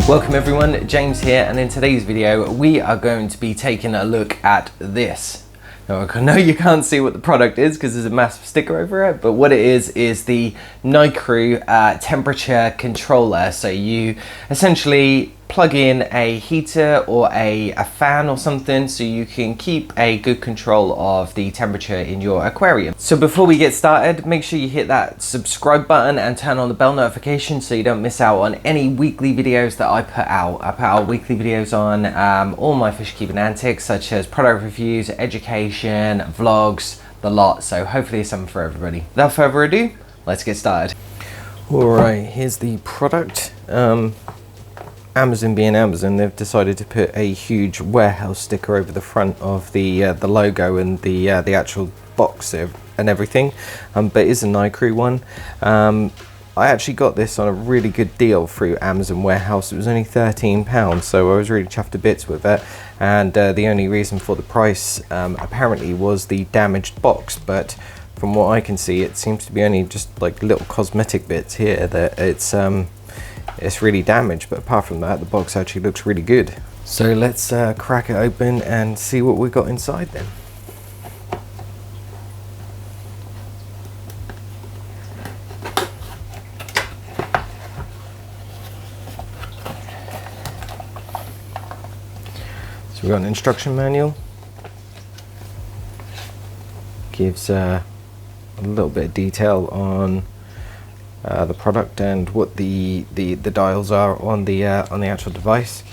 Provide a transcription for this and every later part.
Welcome everyone, James here, and in today's video we are going to be taking a look at this. Now I know you can't see what the product is because there's a massive sticker over it, but what it is the Nicrew temperature controller. So you essentially plug in a heater or a fan or something so you can keep a good control of the temperature in your aquarium. So before we get started, make sure you hit that subscribe button and turn on the bell notification so you don't miss out on any weekly videos that I put out. I put out weekly videos on all my fish keeping antics, such as product reviews, education, vlogs, the lot. So hopefully it's something for everybody. Without further ado, let's get started. Alright, here's the product. Amazon being Amazon, they've decided to put a huge warehouse sticker over the front of the logo and the actual box and everything, but it is a Nicrew one. I actually got this on a really good deal through Amazon warehouse. It was only £13, so I was really chuffed to bits with it, and the only reason for the price apparently was the damaged box, but from what I can see it seems to be only just like little cosmetic bits here that it's really damaged, but apart from that the box actually looks really good. So let's crack it open and see what we got inside then. So we've got an instruction manual, gives a little bit of detail on the product and what the dials are on the actual device,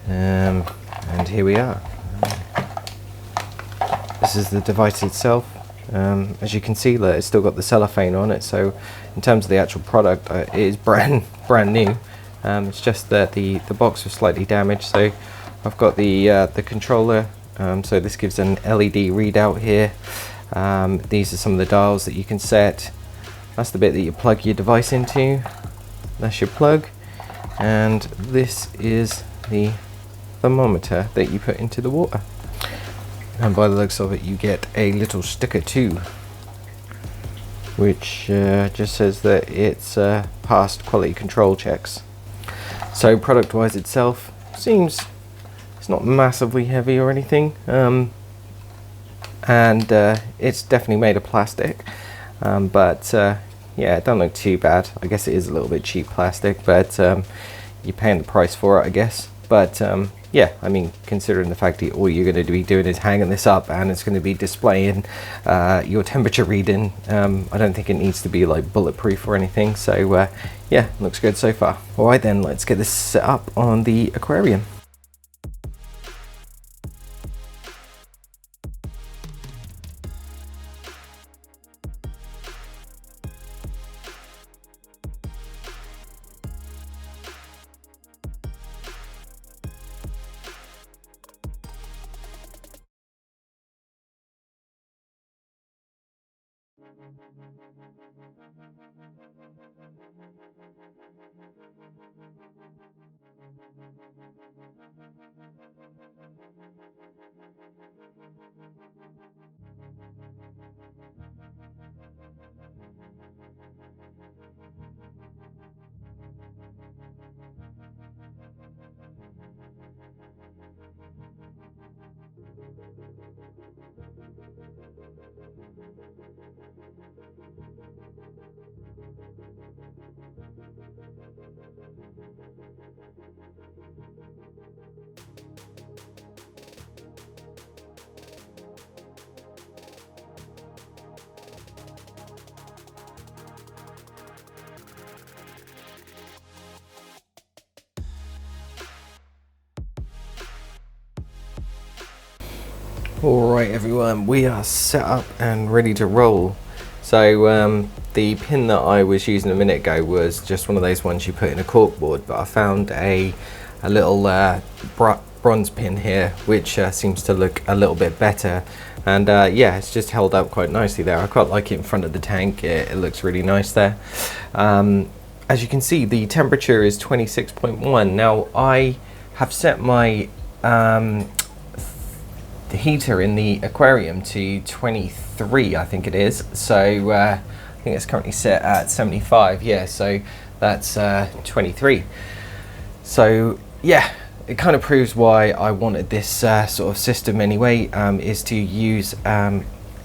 and here we are. This is the device itself. As you can see, it's still got the cellophane on it, so in terms of the actual product, it is brand new. It's just that the box was slightly damaged. So I've got the controller, so this gives an LED readout here. These are some of the dials that you can set. That's the bit that you plug your device into. That's your plug. And this is the thermometer that you put into the water. And by the looks of it, you get a little sticker too, which just says that it's passed quality control checks. So product wise itself, seems it's not massively heavy or anything, and it's definitely made of plastic. But yeah, it don't look too bad. I guess it is a little bit cheap plastic, but you're paying the price for it, I guess. But yeah, I mean, considering the fact that all you're going to be doing is hanging this up and it's going to be displaying your temperature reading, I don't think it needs to be like bulletproof or anything. So yeah, looks good so far. All right then, let's get this set up on the aquarium. Alright everyone, we are set up and ready to roll. So the pin that I was using a minute ago was just one of those ones you put in a cork board, but I found a little bronze pin here which seems to look a little bit better, and yeah, it's just held up quite nicely there. I quite like it in front of the tank. It looks really nice there. As you can see, the temperature is 26.1. Now I have set my the heater in the aquarium to 23, I think it is. So I think it's currently set at 75. Yeah, so that's 23. So yeah, it kind of proves why I wanted this sort of system anyway, is to use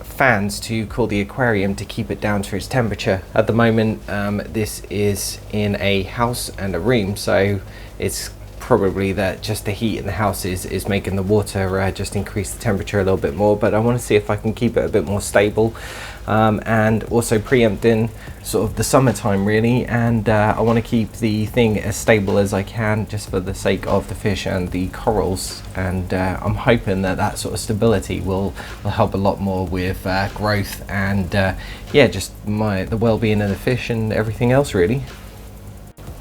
fans to cool the aquarium to keep it down to its temperature. At the moment, this is in a house and a room, so it's probably that just the heat in the house is making the water just increase the temperature a little bit more, but I want to see if I can keep it a bit more stable, and also preempting sort of the summertime really, and I want to keep the thing as stable as I can just for the sake of the fish and the corals, and I'm hoping that that sort of stability will help a lot more with growth and yeah, just the well-being of the fish and everything else really.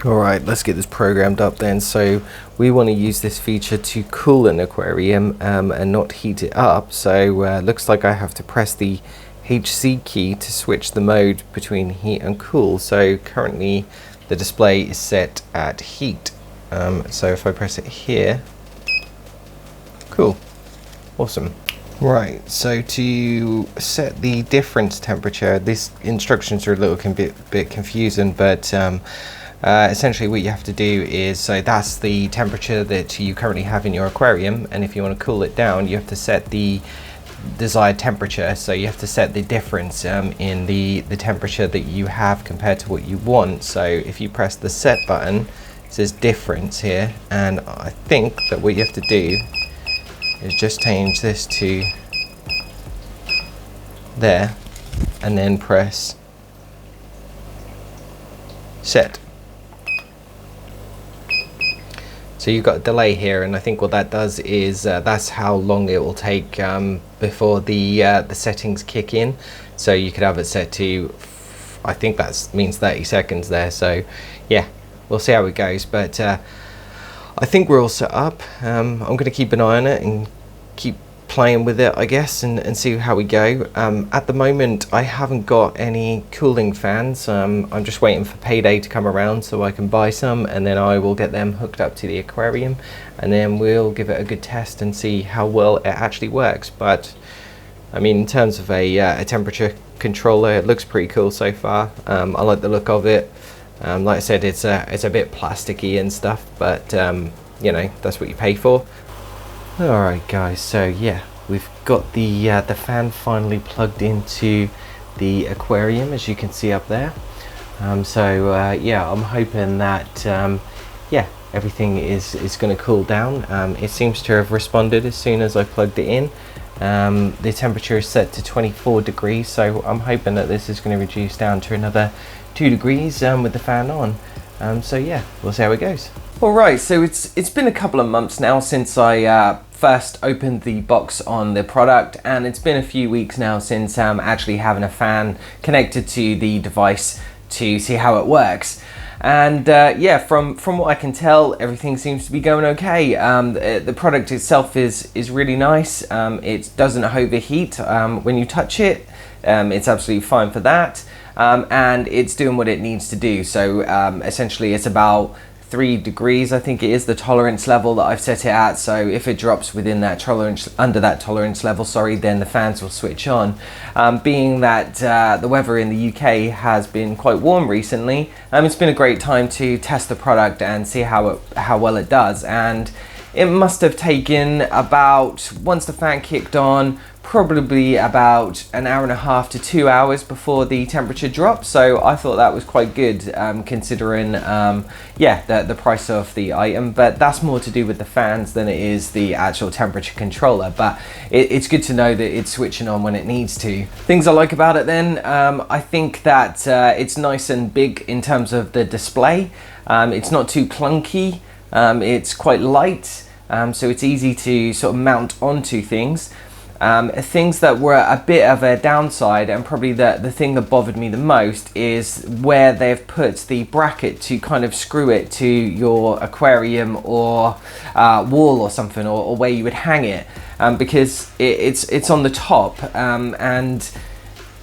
Alright, let's get this programmed up then. So we want to use this feature to cool an aquarium and not heat it up. So looks like I have to press the HC key to switch the mode between heat and cool. So currently the display is set at heat. So if I press it here, cool, awesome. Right, so to set the difference temperature, these instructions are a little bit confusing, but essentially what you have to do is, so that's the temperature that you currently have in your aquarium, and if you want to cool it down you have to set the desired temperature. So you have to set the difference in the temperature that you have compared to what you want. So if you press the set button, it says difference here, and I think that what you have to do is just change this to there and then press set. So you've got a delay here, and I think what that does is that's how long it will take before the settings kick in. So you could have it set to, I think that means 30 seconds there. So yeah, we'll see how it goes, but I think we're all set up. I'm going to keep an eye on it and keep playing with it, I guess, and see how we go. At the moment I haven't got any cooling fans. I'm just waiting for payday to come around so I can buy some, and then I will get them hooked up to the aquarium, and then we'll give it a good test and see how well it actually works. But I mean, in terms of a temperature controller, it looks pretty cool so far. I like the look of it. Like I said, it's a bit plasticky and stuff, but you know, that's what you pay for. Alright guys, so yeah, we've got the fan finally plugged into the aquarium, as you can see up there. Yeah, I'm hoping that yeah, everything is going to cool down. It seems to have responded as soon as I plugged it in. The temperature is set to 24 degrees, so I'm hoping that this is going to reduce down to another 2 degrees with the fan on. So yeah, we'll see how it goes. Alright, so it's been a couple of months now since I first opened the box on the product, and it's been a few weeks now since actually having a fan connected to the device to see how it works. And yeah, from what I can tell, everything seems to be going okay. The product itself is really nice. It doesn't overheat when you touch it. It's absolutely fine for that. And it's doing what it needs to do. So essentially it's about 3 degrees, I think it is the tolerance level that I've set it at. So if it drops within that tolerance, under that tolerance level, sorry, then the fans will switch on. Being that the weather in the UK has been quite warm recently, it's been a great time to test the product and see how well it does. And it must have taken about, once the fan kicked on, probably about an hour and a half to 2 hours before the temperature dropped. So I thought that was quite good, considering yeah, the price of the item. But that's more to do with the fans than it is the actual temperature controller. But it's good to know that it's switching on when it needs to. Things I like about it then, I think that it's nice and big in terms of the display. It's not too clunky. It's quite light, so it's easy to sort of mount onto things. Things that were a bit of a downside, and probably the thing that bothered me the most, is where they've put the bracket to kind of screw it to your aquarium or wall or something, or where you would hang it, because it's on the top, and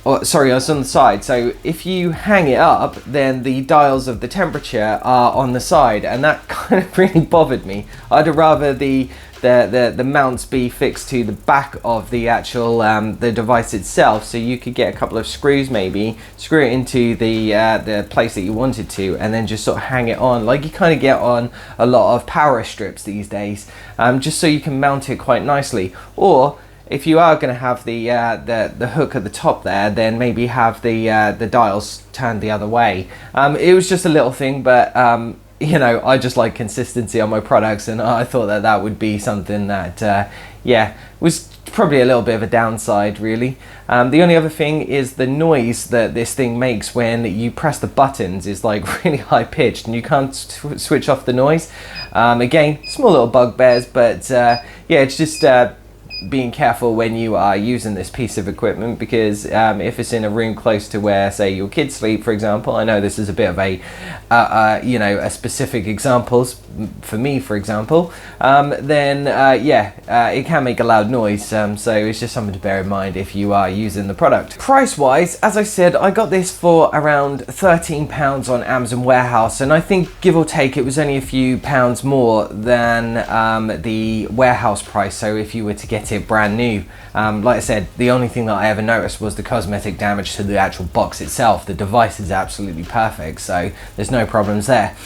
or sorry, it's on the side. So if you hang it up, then the dials of the temperature are on the side, and that kind of really bothered me. I'd rather the mounts be fixed to the back of the actual the device itself, so you could get a couple of screws, maybe screw it into the place that you wanted to, and then just sort of hang it on like you kind of get on a lot of power strips these days, just so you can mount it quite nicely. Or if you are going to have the hook at the top there, then maybe have the dials turned the other way. It was just a little thing, but you know, I just like consistency on my products, and I thought that that would be something that yeah, was probably a little bit of a downside, really. The only other thing is the noise that this thing makes when you press the buttons is like really high pitched, and you can't switch off the noise. Again, small little bugbears, but yeah, it's just being careful when you are using this piece of equipment, because if it's in a room close to where, say, your kids sleep, for example. I know this is a bit of a you know, a specific examples for me, for example, then yeah, it can make a loud noise, so it's just something to bear in mind if you are using the product. Price wise, as I said, I got this for around £13 on Amazon Warehouse, and I think, give or take, it was only a few pounds more than the warehouse price. So if you were to get it brand new, like I said, the only thing that I ever noticed was the cosmetic damage to the actual box itself. The device is absolutely perfect, so there's no problems there.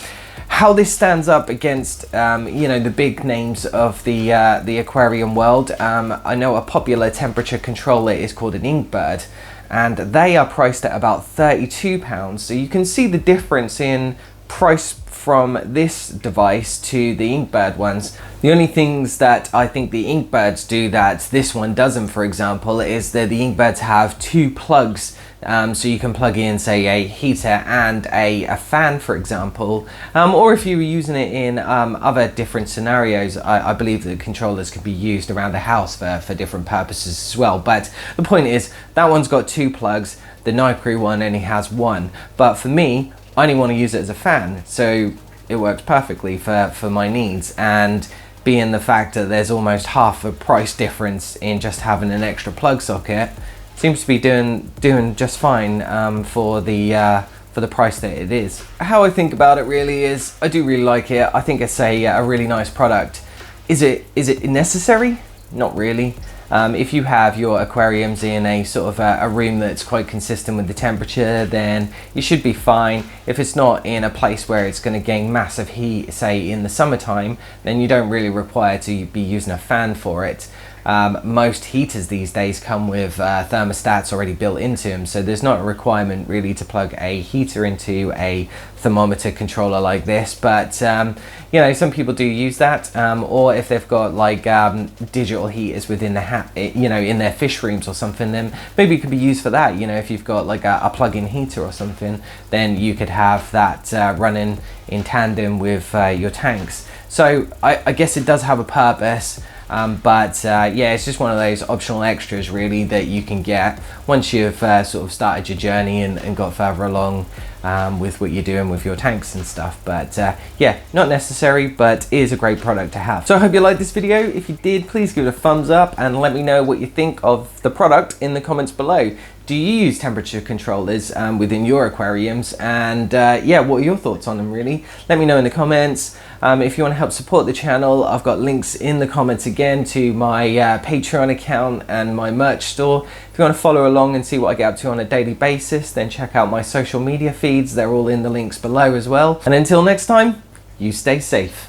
How this stands up against you know, the big names of the aquarium world, I know a popular temperature controller is called an Inkbird, and they are priced at about £32. So you can see the difference in price from this device to the Inkbird ones. The only things that I think the Inkbirds do that this one doesn't, for example, is that the Inkbirds have two plugs, so you can plug in, say, a heater and a fan, for example, or if you were using it in other different scenarios, I believe that controllers can be used around the house for different purposes as well. But the point is, that one's got two plugs, the Nicrew one only has one, but for me, I only want to use it as a fan, so it works perfectly for my needs. And being the fact that there's almost half a price difference in just having an extra plug socket, seems to be doing just fine for the price that it is. How I think about it really is, I do really like it. I think it's a really nice product. Is it necessary? Not really. If you have your aquariums in a sort of a room that's quite consistent with the temperature, then you should be fine. If it's not in a place where it's going to gain massive heat, say in the summertime, then you don't really require to be using a fan for it. Most heaters these days come with thermostats already built into them, so there's not a requirement really to plug a heater into a thermometer controller like this. But you know, some people do use that, or if they've got like digital heaters within the you know, in their fish rooms or something, then maybe it could be used for that. You know, if you've got like a plug-in heater or something, then you could have that running in tandem with your tanks. So I guess it does have a purpose. But yeah, it's just one of those optional extras really that you can get once you've sort of started your journey and got further along with what you're doing with your tanks and stuff. But yeah, not necessary, but is a great product to have. So I hope you liked this video. If you did, please give it a thumbs up and let me know what you think of the product in the comments below. Do you use temperature controllers within your aquariums? And yeah, what are your thoughts on them really? Let me know in the comments. If you want to help support the channel, I've got links in the comments again to my Patreon account and my merch store. If you want to follow along and see what I get up to on a daily basis, then check out my social media feeds. They're all in the links below as well. And until next time, you stay safe.